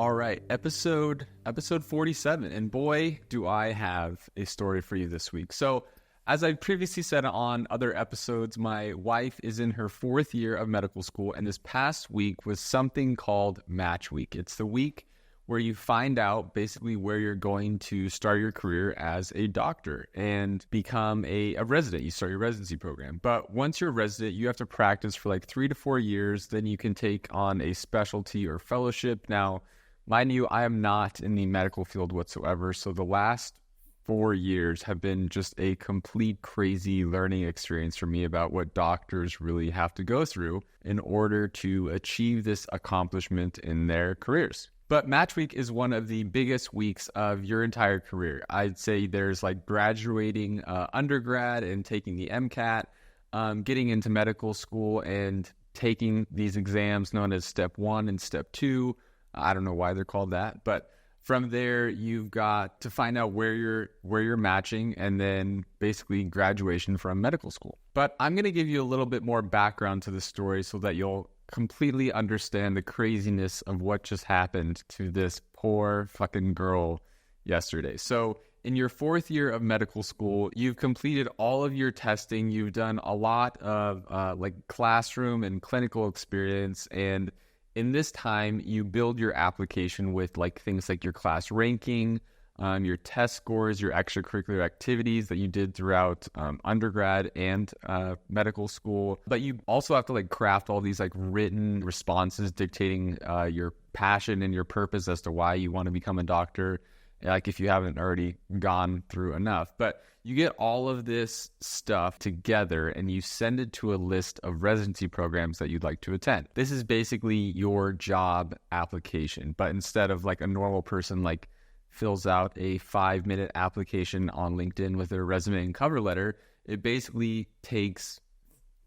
All right, episode 47, and boy, do I have a story for you this week. So, as I previously said on other episodes, my wife is in her 4th year of medical school, and this past week was something called Match Week. It's the week where you find out basically where you're going to start your career as a doctor and become a resident. You start your residency program. But once you're a resident, you have to practice for like 3 to 4 years. Then you can take on a specialty or fellowship. Now, mind you, I am not in the medical field whatsoever. So the last 4 years have been just a complete crazy learning experience for me about what doctors really have to go through in order to achieve this accomplishment in their careers. But Match Week is one of the biggest weeks of your entire career. I'd say there's like graduating undergrad and taking the MCAT, getting into medical school and taking these exams known as Step 1 and Step 2. I don't know why they're called that, but from there you've got to find out where you're matching, and then basically graduation from medical school. But I'm going to give you a little bit more background to the story so that you'll completely understand the craziness of what just happened to this poor fucking girl yesterday. So in your 4th year of medical school, you've completed all of your testing. You've done a lot of like classroom and clinical experience. And in this time, you build your application with like things like your class ranking, your test scores, your extracurricular activities that you did throughout undergrad and medical school. But you also have to like craft all these like written responses dictating your passion and your purpose as to why you want to become a doctor, like if you haven't already gone through enough. But you get all of this stuff together and you send it to a list of residency programs that you'd like to attend. This is basically your job application, but instead of like a normal person like fills out a 5-minute application on LinkedIn with their resume and cover letter, it basically takes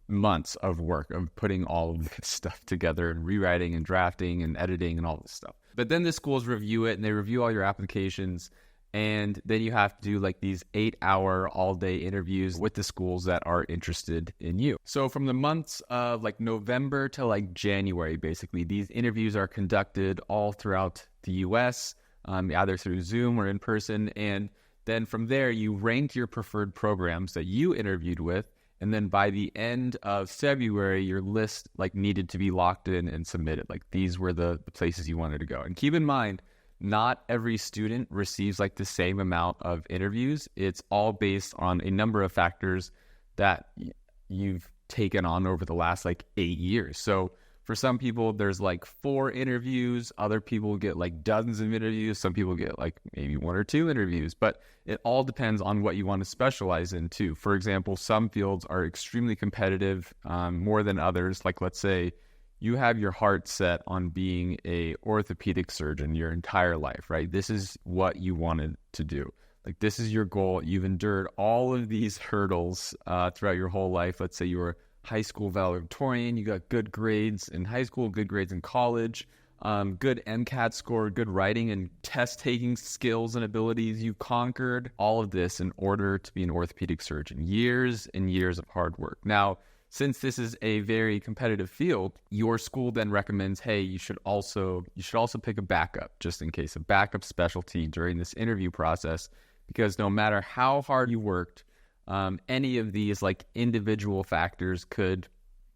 months of work of putting all of this stuff together and rewriting and drafting and editing and all this stuff. But then the schools review it and they review all your applications, and then you have to do like these 8-hour all-day interviews with the schools that are interested in you. So from the months of like November to like January, basically, these interviews are conducted all throughout the US, either through Zoom or in person. And then from there, you rank your preferred programs that you interviewed with. And then by the end of February, your list like needed to be locked in and submitted. Like these were the places you wanted to go. And keep in mind, not every student receives like the same amount of interviews. It's all based on a number of factors that you've taken on over the last like 8 years. So for some people, there's like 4 interviews. Other people get like dozens of interviews. Some people get like maybe 1 or 2 interviews. But it all depends on what you want to specialize in too. For example, some fields are extremely competitive more than others. Like let's say you have your heart set on being a orthopedic surgeon your entire life, right? This is what you wanted to do. Like this is your goal. You've endured all of these hurdles throughout your whole life. Let's say you were high school valedictorian, you got good grades in high school, good grades in college, good MCAT score, good writing and test-taking skills and abilities. You conquered all of this in order to be an orthopedic surgeon. Years and years of hard work. Now, since this is a very competitive field, your school then recommends, hey, you should also pick a backup, just in case, a backup specialty during this interview process, because no matter how hard you worked, any of these like individual factors could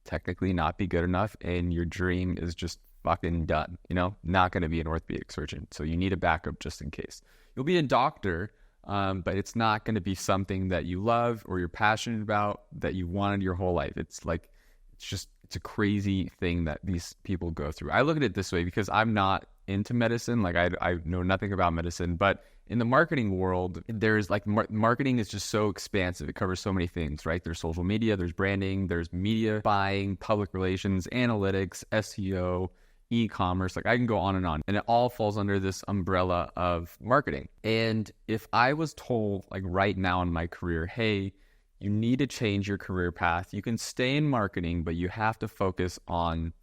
technically not be good enough and your dream is just fucking done, not going to be an orthopedic surgeon. So you need a backup just in case. You'll be a doctor, but it's not going to be something that you love or you're passionate about, that you wanted your whole life. It's a crazy thing that these people go through. I look at it this way because I'm not into medicine. Like I know nothing about medicine, but in the marketing world, there's like marketing is just so expansive. It covers so many things, right? There's social media, there's branding, there's media buying, public relations, analytics, SEO, e-commerce. Like I can go on, and it all falls under this umbrella of marketing. And if I was told like right now in my career, hey, you need to change your career path. You can stay in marketing, but you have to focus on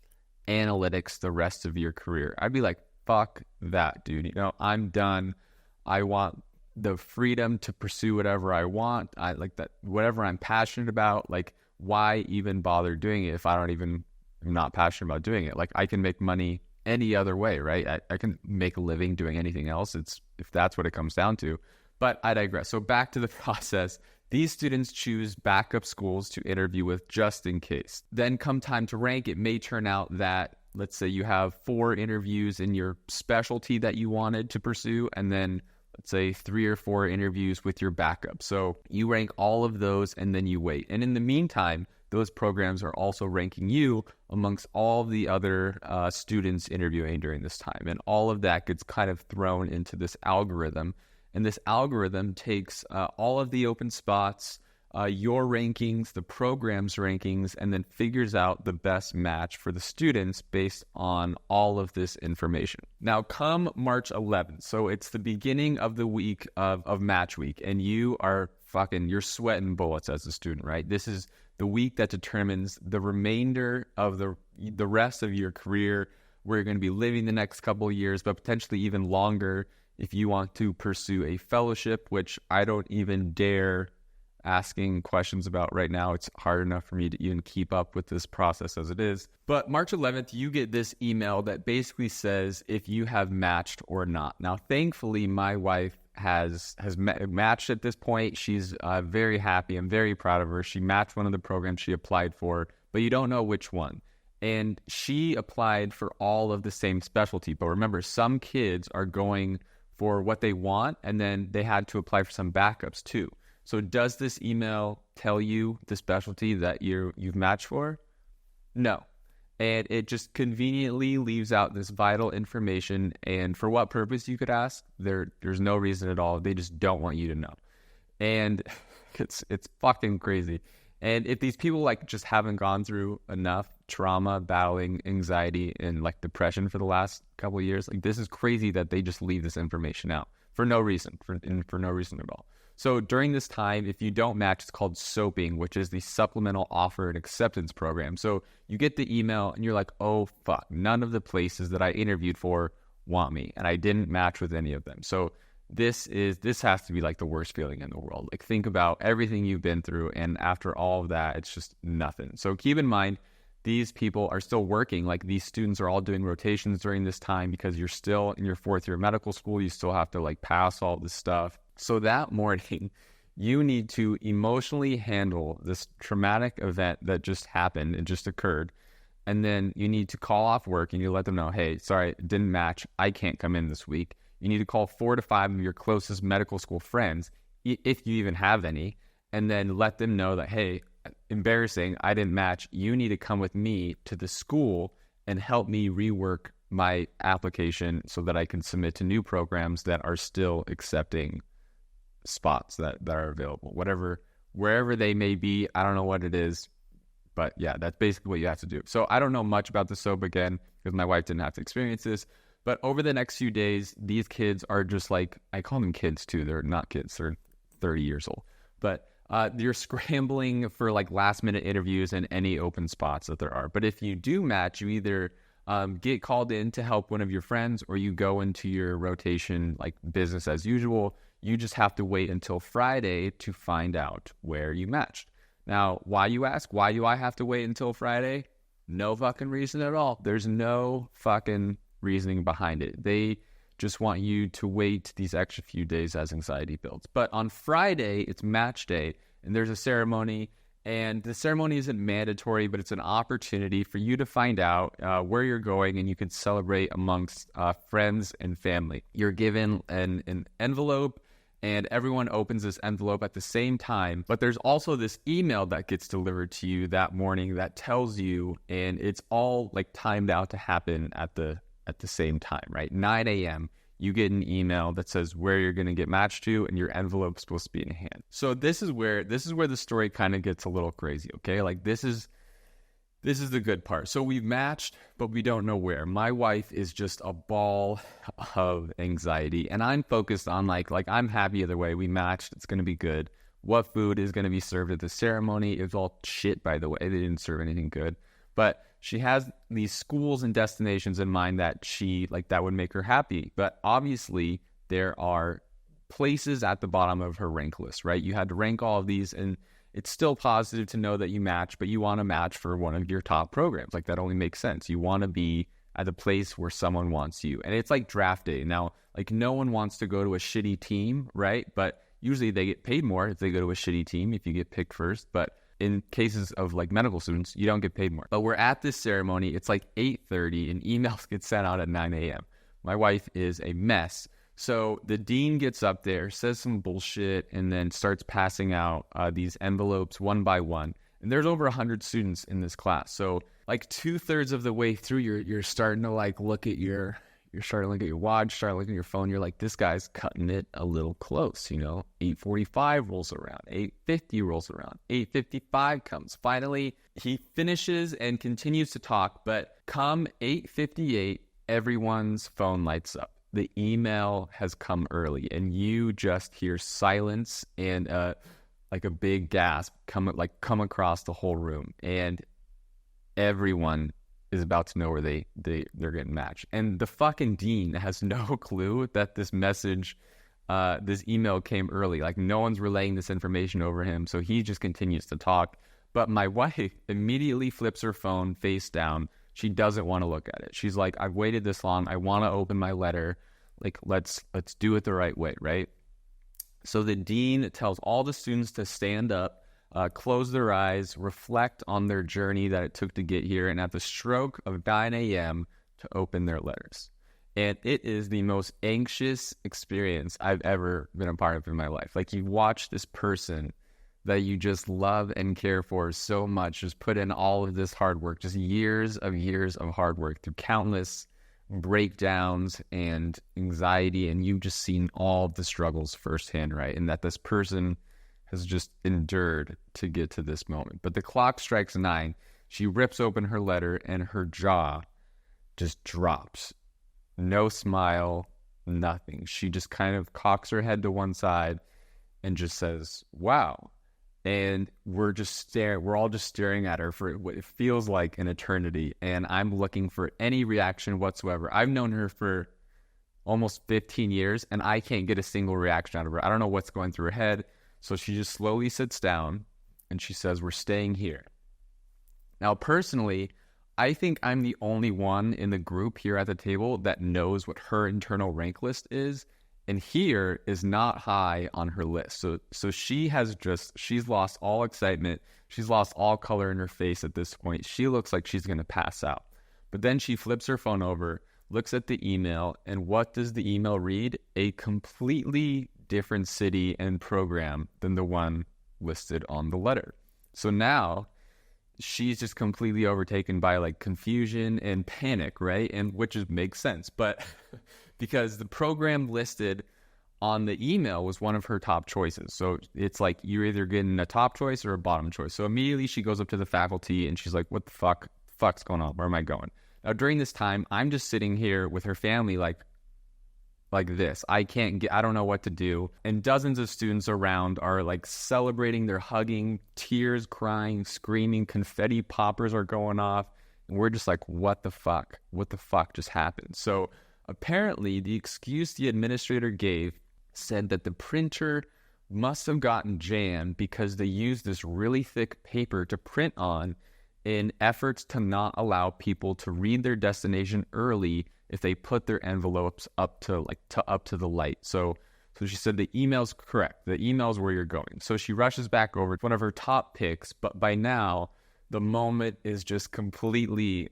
analytics the rest of your career. I'd be like, fuck that, dude. I'm done. I want the freedom to pursue whatever I want. I like that, whatever I'm passionate about. Like, why even bother doing it if I'm not passionate about doing it? Like, I can make money any other way, right? I can make a living doing anything else. If that's what it comes down to. But I digress. So back to the process. These students choose backup schools to interview with just in case. Then come time to rank, it may turn out that, let's say you have 4 interviews in your specialty that you wanted to pursue, and then let's say 3 or 4 interviews with your backup. So you rank all of those and then you wait. And in the meantime, those programs are also ranking you amongst all the other students interviewing during this time. And all of that gets kind of thrown into this algorithm. And this algorithm takes all of the open spots, your rankings, the program's rankings, and then figures out the best match for the students based on all of this information. Now, come March 11th, so it's the beginning of the week of match week, and you're sweating bullets as a student, right? This is the week that determines the remainder of the rest of your career, where you're going to be living the next couple of years, but potentially even longer if you want to pursue a fellowship, which I don't even dare asking questions about right now. It's hard enough for me to even keep up with this process as it is. But March 11th, you get this email that basically says if you have matched or not. Now, thankfully, my wife has matched at this point. She's very happy. I'm very proud of her. She matched one of the programs she applied for, but you don't know which one. And she applied for all of the same specialty. But remember, some kids are going for what they want, and then they had to apply for some backups too. So does this email tell you the specialty that you've matched for? No. And it just conveniently leaves out this vital information. And for what purpose, you could ask? There's no reason at all. They just don't want you to know. And it's fucking crazy. And if these people just haven't gone through enough trauma, battling anxiety and depression for the last couple of years, this is crazy that they just leave this information out for no reason, for no reason at all. So during this time, if you don't match, it's called SOAPing, which is the Supplemental Offer and Acceptance Program. So you get the email and you're like, oh, fuck, none of the places that I interviewed for want me, and I didn't match with any of them. So this has to be the worst feeling in the world. Think about everything you've been through, and after all of that, it's just nothing. So keep in mind, these people are still working. These students are all doing rotations during this time because you're still in your 4th year of medical school. You still have to pass all this stuff. So that morning, you need to emotionally handle this traumatic event that just happened and just occurred. And then you need to call off work and you let them know, hey, sorry, it didn't match. I can't come in this week. You need to call 4 to 5 of your closest medical school friends, if you even have any, and then let them know that, hey, embarrassing, I didn't match. You need to come with me to the school and help me rework my application so that I can submit to new programs that are still accepting spots that are available, wherever they may be. I don't know what it is, but yeah, that's basically what you have to do. So I don't know much about the SOAP again because my wife didn't have to experience this, but over the next few days, these kids are just I call them kids too. They're not kids. They're 30 years old, but you're scrambling for last minute interviews and any open spots that there are. But if you do match, you either get called in to help one of your friends, or you go into your rotation business as usual. You just have to wait until Friday to find out where you matched. Now, why, you ask? Why do I have to wait until Friday? No fucking reason at all. There's no fucking reasoning behind it. They just want you to wait these extra few days as anxiety builds. But on Friday, it's match day, and there's a ceremony. And the ceremony isn't mandatory, but it's an opportunity for you to find out where you're going, and you can celebrate amongst friends and family. You're given an envelope, and everyone opens this envelope at the same time. But there's also this email that gets delivered to you that morning that tells you, and it's all timed out to happen at the same time, right? 9 a.m. You get an email that says where you're going to get matched to, and your envelope's supposed to be in hand. So this is where the story kind of gets a little crazy, okay? This is the good part. So we've matched, but we don't know where. My wife is just a ball of anxiety, and I'm focused on I'm happy either way. We matched. It's going to be good. What food is going to be served at the ceremony? It was all shit, by the way. They didn't serve anything good. But she has these schools and destinations in mind that she that would make her happy. But obviously there are places at the bottom of her rank list, right? You had to rank all of these, and it's still positive to know that you match, but you want to match for one of your top programs. That only makes sense. You want to be at the place where someone wants you. And it's like draft day. Now, like no one wants to go to a shitty team, right? But usually they get paid more if they go to a shitty team, if you get picked first. But in cases of like medical students, you don't get paid more. But we're at this ceremony. It's like 8:30 and emails get sent out at 9 a.m. My wife is a mess. So the dean gets up there, says some bullshit, and then starts passing out these envelopes one by one. And there's over 100 students in this class. So like 2/3 of the way through, you're starting to like look at you're starting to look at your watch, start looking at your phone. You're like, this guy's cutting it a little close, 8:45 rolls around, 8:50 rolls around, 8:55 comes. Finally, he finishes and continues to talk. But come 8:58, everyone's phone lights up. The email has come early, and you just hear silence and like a big gasp come across the whole room, and everyone is about to know where they're getting matched. And the fucking dean has no clue that this message, this email came early. Like no one's relaying this information over him, so he just continues to talk. But my wife immediately flips her phone face down. She doesn't want to look at it. She's like, I've waited this long. I want to open my letter. Like, let's do it the right way, right? So the dean tells all the students to stand up, close their eyes, reflect on their journey that it took to get here, and at the stroke of 9 a.m. to open their letters. And it is the most anxious experience I've ever been a part of in my life. Like, you watch this person that you just love and care for so much just put in all of this hard work, just years of hard work through countless breakdowns and anxiety, and you've just seen all of the struggles firsthand, right? And that this person has just endured to get to this moment. But the clock strikes 9. She rips open her letter and her jaw just drops. No smile, nothing. She just kind of cocks her head to one side and just says, wow. And we're all just staring at her for what it feels like an eternity. And I'm looking for any reaction whatsoever. I've known her for almost 15 years, and I can't get a single reaction out of her. I don't know what's going through her head. So she just slowly sits down, and she says, we're staying here. Now, personally, I think I'm the only one in the group here at the table that knows what her internal rank list is. And here is not high on her list. So she's lost all excitement. She's lost all color in her face at this point. She looks like she's going to pass out. But then she flips her phone over, looks at the email, and what does the email read? A completely different city and program than the one listed on the letter. So now she's just completely overtaken by like confusion and panic, right? And which makes sense. But because the program listed on the email was one of her top choices. So it's like you're either getting a top choice or a bottom choice. So immediately she goes up to the faculty and she's like, what the fuck's going on? Where am I going? Now during this time, I'm just sitting here with her family like this. I don't know what to do. And dozens of students around are like celebrating, they're hugging, tears, crying, screaming, confetti poppers are going off. And we're just like, what the fuck? What the fuck just happened? So apparently, the excuse the administrator gave said that the printer must have gotten jammed because they used this really thick paper to print on in efforts to not allow people to read their destination early if they put their envelopes up to the light. So she said the email's correct. The email's where you're going. So she rushes back over. It's one of her top picks, but by now the moment's completely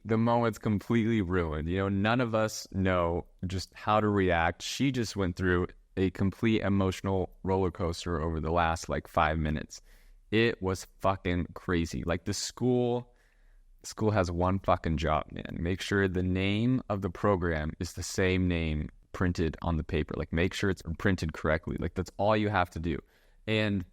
ruined. None of us know just how to react. She just went through a complete emotional roller coaster over the last 5 minutes. It was fucking crazy. Like the school has one fucking job, man. Make sure the name of the program is the same name printed on the paper. Make sure it's printed correctly. That's all you have to do. And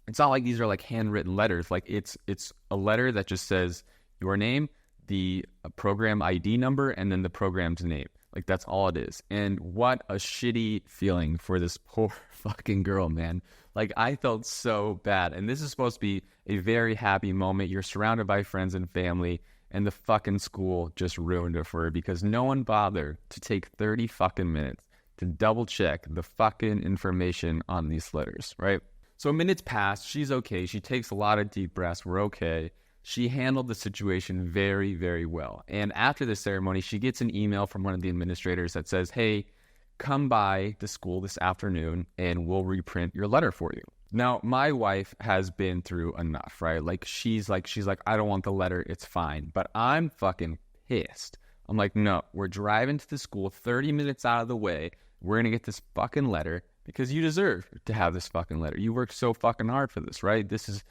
it's not like these are handwritten letters. It's a letter that just says your name, the program ID number, and then the program's name. That's all it is. And what a shitty feeling for this poor fucking girl, man. I felt so bad. And this is supposed to be a very happy moment. You're surrounded by friends and family, and the fucking school just ruined it for her because no one bothered to take 30 fucking minutes to double check the fucking information on these letters, right? So minutes pass. She's okay. She takes a lot of deep breaths. We're okay. she handled the situation very, very well. And after the ceremony, she gets an email from one of the administrators that says, hey, come by the school this afternoon and we'll reprint your letter for you. Now, my wife has been through enough, right? Like, she's like, I don't want the letter. It's fine. But I'm fucking pissed. I'm like, no, we're driving to the school 30 minutes out of the way. We're going to get this fucking letter because you deserve to have this fucking letter. You worked so fucking hard for this, right? This is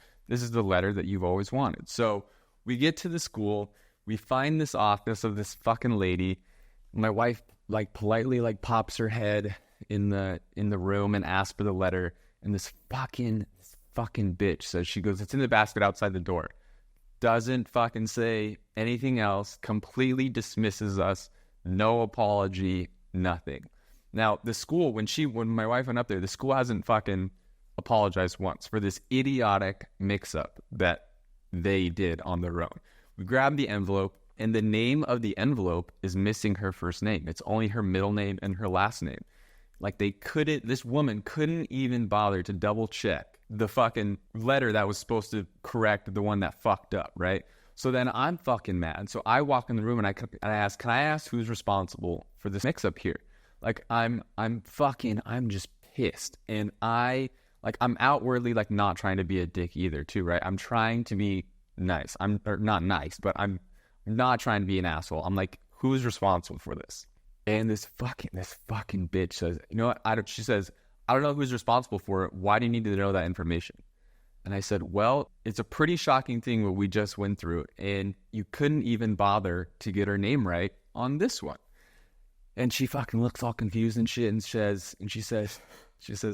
the letter that you've always wanted. So we get to the school. We find this office of this fucking lady. My wife like politely like pops her head in the room and asks for the letter. And this fucking bitch says, she goes, it's in the basket outside the door. Doesn't fucking say anything else, completely dismisses us, no apology, nothing. Now, the school, when my wife went up there, the school hasn't fucking apologized once for this idiotic mix-up that they did on their own. We grabbed the envelope, and the name of the envelope is missing her first name. It's only her middle name and her last name. Like, this woman couldn't even bother to double check the fucking letter that was supposed to correct the one that fucked up, right? So then I'm fucking mad. So I walk in the room and I ask, can I ask who's responsible for this mix-up here? Like, I'm just pissed. And I'm outwardly, like, not trying to be a dick either, too, right? I'm trying to be nice. Not nice, but I'm not trying to be an asshole. I'm like, who's responsible for this? And this fucking bitch says, you know what? She says, I don't know who's responsible for it. Why do you need to know that information? And I said, well, it's a pretty shocking thing what we just went through. And you couldn't even bother to get her name right on this one. And she fucking looks all confused and shit. And she says,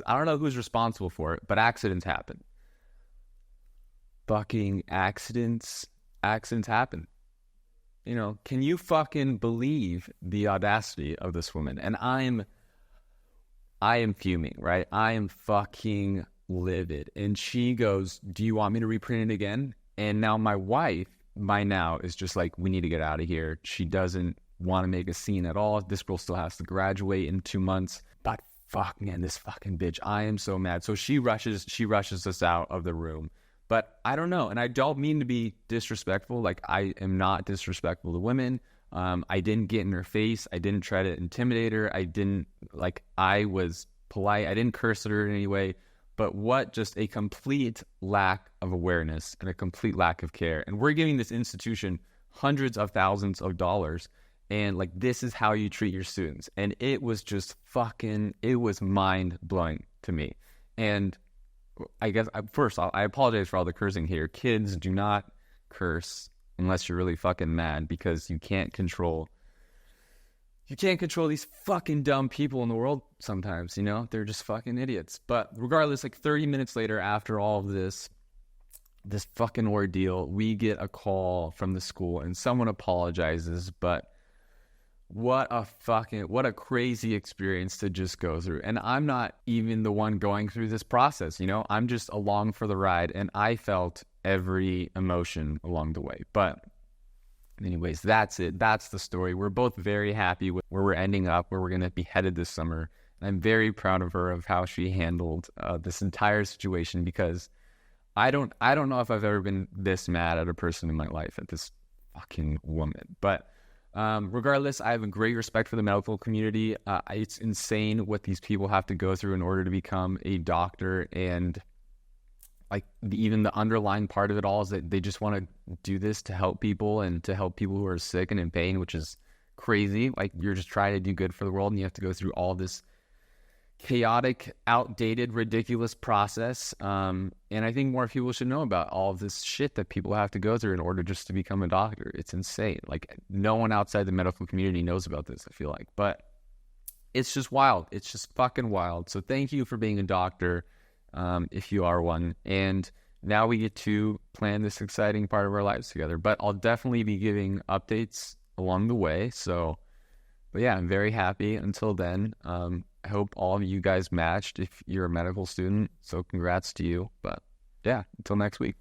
I don't know who's responsible for it, but accidents happen. Fucking accidents happen. You know, can you fucking believe the audacity of this woman? And I am fuming, right? I am fucking livid. And she goes, do you want me to reprint it again? And now my wife, by now, is just like, we need to get out of here. She doesn't want to make a scene at all. This girl still has to graduate in 2 months. But fuck, man, this fucking bitch. I am so mad. So she rushes us out of the room. But I don't know, and I don't mean to be disrespectful. Like, I am not disrespectful to women. I didn't get in her face. I didn't try to intimidate her. I was polite. I didn't curse at her in any way. But what just a complete lack of awareness and a complete lack of care. And we're giving this institution hundreds of thousands of dollars. And, like, this is how you treat your students. And it was just it was mind-blowing to me. And I guess I apologize for all the cursing here. Kids, do not curse unless you're really fucking mad, because you can't control these fucking dumb people in the world sometimes, you know? They're just fucking idiots. But regardless, like 30 minutes later, after all of this fucking ordeal, we get a call from the school and someone apologizes, but what a crazy experience to just go through. And I'm not even the one going through this process, you know? I'm just along for the ride, and I felt every emotion along the way. But anyways, that's it. That's the story. We're both very happy with where we're ending up, where we're going to be headed this summer. And I'm very proud of her, of how she handled this entire situation, because I don't know if I've ever been this mad at a person in my life, at this fucking woman. But regardless, I have a great respect for the medical community. It's insane what these people have to go through in order to become a doctor. And like even the underlying part of it all is that they just want to do this to help people and to help people who are sick and in pain, which is crazy. Like, you're just trying to do good for the world, and you have to go through all this chaotic, outdated, ridiculous process. And I think more people should know about all of this shit that people have to go through in order just to become a doctor. It's insane. Like, no one outside the medical community knows about this, I feel like. But it's just wild. It's just fucking wild. So thank you for being a doctor, if you are one. And now we get to plan this exciting part of our lives together. But I'll definitely be giving updates along the way. But yeah, I'm very happy. Until then, I hope all of you guys matched if you're a medical student. So congrats to you. But yeah, until next week.